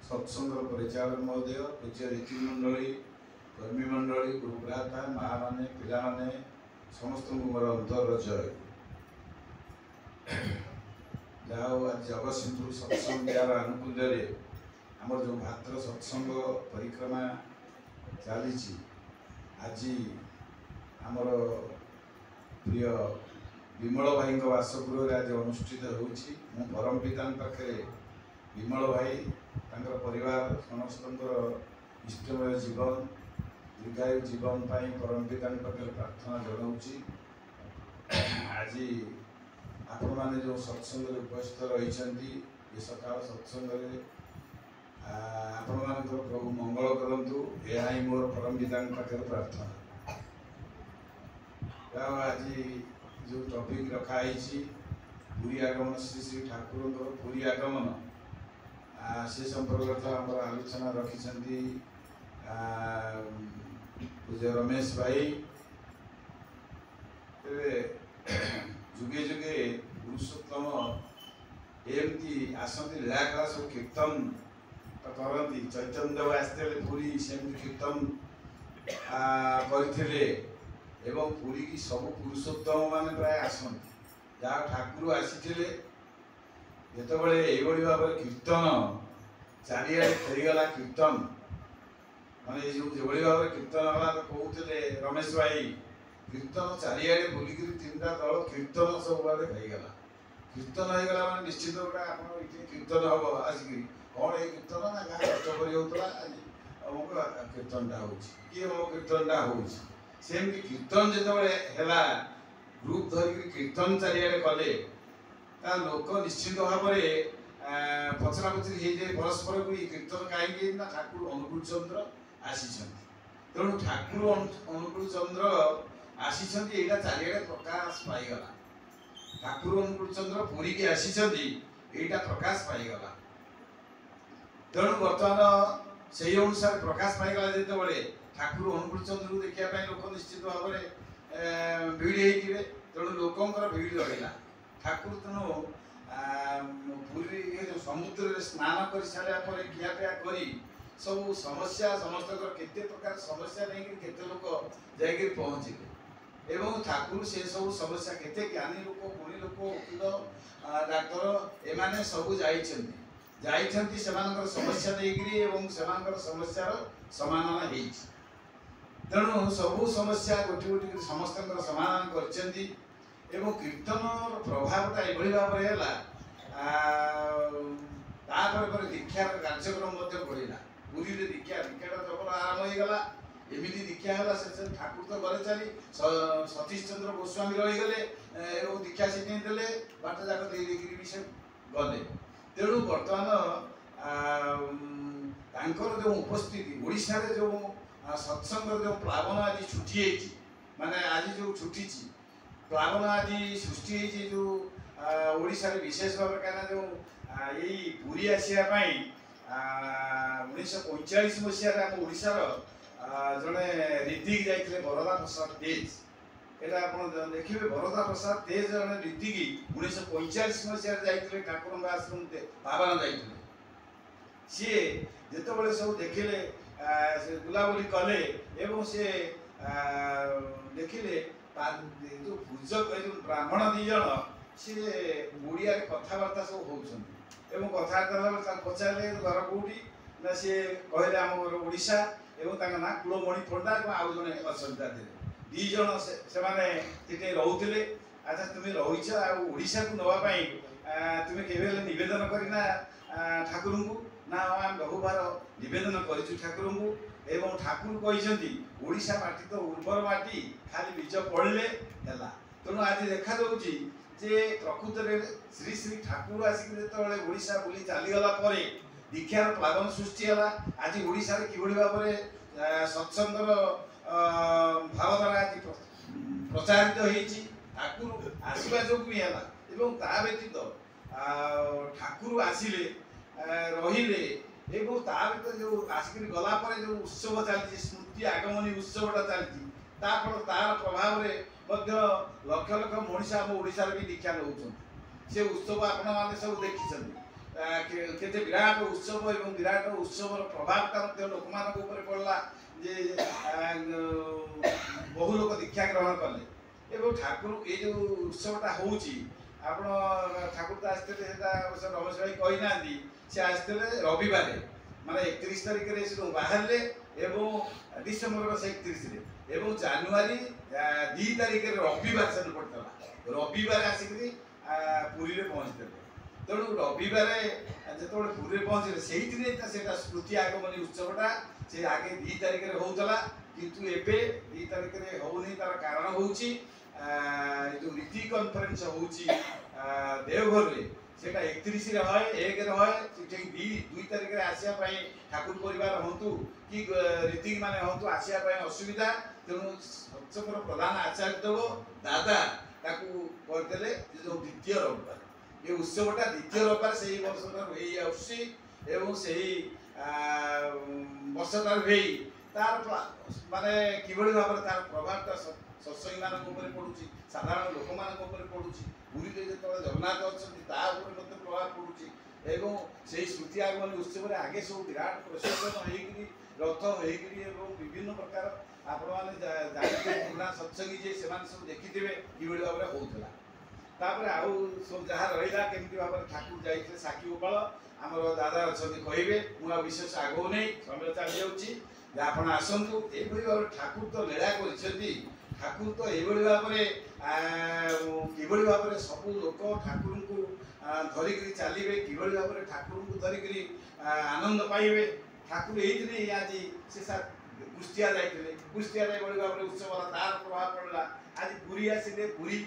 सत्संग परिचालक महोदय, पूज्य रीतिमंडली, कर्मी मंडली, गुरुभ्राता माँ मैंने पिला मैंने समस्त मोर अंतर जय। जाओ आज जगतसिंहपुर सत्संग द्वारा अनुकूल्य आमर जो भाद्र सत्संग परिक्रमा चली आज आमर प्रिय विमल भाई बासगृह आज अनुष्ठित होउछि। मु परम पिता पाखे विमल भाई तांकर परिवार समस्त इष्टमय जीवन दीर्घायु जीवन पाई परम पिता पाखे प्रार्थना जनाऊँगी। आज आपण मैंने जो सत्संग उपस्थित रही ये सकाल सत्संग आपण मान प्रभु मंगल करंतु यह ही मोर परम पिता पाखे प्रार्थना। आज जो टॉपिक रखाई पुरी आगमन श्री श्री ठाकुर पुरी आगमन से संपर्क आम आलोचना रखी पूज्य रमेश भाई। जुगे जुगे पुरुषोत्तम एमती आसती लीलाकला सब कीर्तन करती चैतन्य देव आसते पुरी सेमती कीर्तन करते एवं पुरी की सब पुरुषोत्तम माने प्राय आसती जहाँ ठाकुर आसी जितेबाला यही भाव कीर्तन चारिड़े फेरीगला कीर्तन माने जो भाव कीर्तन है तो कहते रमेश भाई कीर्तन चारिड़े बुलिक तीन दल कीर्तन सब आड़े होगला कीर्तन होगला मैं निश्चित गोटे आप कीर्तन हम आसिक कौन ये कीर्तन ना गाँव कष्ट होता कीर्तनटा हो कीर्तनटा होमती कीर्तन जो है ग्रुप धरिक कीर्तन चारिड़े कले लोक निश्चित भाव पचरा पचरी हो परस्पर को कीर्तन कहीं ठाकुर अनुकूल चंद्र आसी तेणु ठाकुर अनुकूल चंद्र आसी चारिड़े प्रकाश पाईगला ठाकुर अनुकूल चंद्र पुरी की आसी प्रकाश पाईगला तेणु बर्तमान से अनुसार प्रकाश पाईगला जिते ठाकुर अनुकूल चंद्र को देखा लोक निश्चित भाव में भिड़ होते तेणु लोकंर भिड़ रहा ठाकुर तेणु पुरी जो समुद्र में स्नान कर सारापर खियापिया कर सब समस्या समस्त केते प्रकार समस्या नहीं केते लोक जाकर पहुँचे एवं ठाकुर से सब समस्या केते ज्ञानी लोक गुणी लोक वकील डाक्तर एमाने सब जाइछन्ति समस्या देकरी एवं समस्यार समाधान होई तेणु सब समस्या गोटे गोटे समस्त समाधान करछन्ति एवं कीर्तन प्रभावटा एभली भाव है दीक्षार कार्यक्रम बढ़ला पुरी दीक्षा दीक्षाटा जबर आरंभ होगला एमती दीक्षा है ठाकुर तो गले चली सतीश चंद्र गोस्वामी रहीगले दीक्षा से नहीं बाट जाक भी से गले तेणु बर्तमान जो उपस्थिति ओडिशा रे जो सत्संग जो प्लावन आज छुट्टी माने आज जो छुट्टी प्लावन आज सृष्टि जो ओडिशा रे विशेष भाव कहीं जो यही पुरी आसापी 1945 मसीह आम ओडिशार जड़े रीतिक जाते बरदा प्रसाद तेज यहाँ आप देखिए बरदा प्रसाद तेज जड़े रीतिकी 1945 मसीह जाते ठाकुर आश्रम पावन जाते सी जिते सब देखिले बुलाबुली कले एवं सी देखिले जो पूजक जो ब्राह्मण दीज सी ओडिया कथबार्ता सब होती कथबार्ता पचारे घर कौटी ना सी कहले आम ओडिशा एवं ना कुलमणि पंडा आउ जड़े अच्छा दीज से रोते अच्छा तुम्हें रहीच आशा को नापी तुम्हें केवे नवेदन करना ठाकुर को ना आम बहुबार नवेदन कर ठाकुर को एवं ठाकुर कहते ओडिशा माटी तो उर्वर माटी खाली बीज पड़े है तेणु आज देखा जे प्रकृत में श्री श्री ठाकुर आसिक जो ओडिशा बुली चलीगला दीक्षार प्लावन सृष्टि है आज ओडिशा कि भाव सत्संगर भावधारा आज प्रचारित होती ठाकुर आसवा जो है ता व्यतीत ठाकुर आसिले रहिले एवं ता भर जो आसिक गलापर जो उत्सव चलती स्मृति आगमनी उत्सवटा चलती तार प्रभाव में लक्ष लक्ष मनीष आम ओडिशा भी दीक्षा नौ से उत्सव आपण मैंने सब देखी केते विराट उत्सव एवं विराट उत्सवर प्रभावटा लोक पड़ला जे बहु लोक दीक्षा ग्रहण कले एवं ठाकुर ये जो उत्सवटा होउची आपण ठाकुर तो आसते रमेश भाई कही ना सी आसते रविवार माने 31 तारिख रे से बाहर एवं डिसेम्बर 31 एवं जनवरी 2 तारिख रविवार से पड़ता रविवार आसिक पुरी रे पहुँचते तेणु रविवार जो पुरी पहुँचे से स्मृति आगमनी उत्सवटा से आगे 2 तारिख में होता किंतु एबे 2 तारिख में होनी तार कारण होची जो रीति कॉन्फ्रेंस होची देवघर रे सेटा 31 रे होय 1 रे होय सेठी 2 तारिख रे आसिया पई ठाकुर परिवार होंतु कि रीति माने होंतु आसिया पई असुविधा तेणु सचकर प्रधान आचार्य देव दादा ताकू करदेले जो द्वितीय रविवार ये उत्सवटा द्वितीय रविवार से ही वर्ष आसी एवं से ही वर्षटार तार माने किभଳି भाବରେ तार प्रभावटा सत्संगी मान पड़ुची साधारण लोक मान पड़ुची पुरी रे जेतबे जगन्नाथ अछंती ता ऊपर मते प्रभाव पड़ुची एवं से स्मृति आगमन उत्सव रे आगे सब विराट प्रशोभन हेकरी रथ हेकरी एवं विभिन्न प्रकार आपण माने जानिते पुराना सत्संगी जे सेमान सब देखिथिबे किभଳି भाବରେ होउतला तापर आउ सब जहाँ रहा केमती भाव में ठाकुर जाइए साक्षी गोपाल आमर दादा अच्छा कहे मुझे विशेष आगो नहीं समय चली जाऊँगी आप आसतु ये भाव ठाकुर तो लीला कर ठाकुर तो ये भाव में कि भाव में सब लोक ठाकुर को धरिकी चलिए कि भाव में ठाकुर को धरिकी आनंद पाइबे ठाकुर ये आज से कुष्टिया जाते कुष्टिया भाव में उत्सव तार प्रभाव पड़ा आज पुरी आसिले पुरी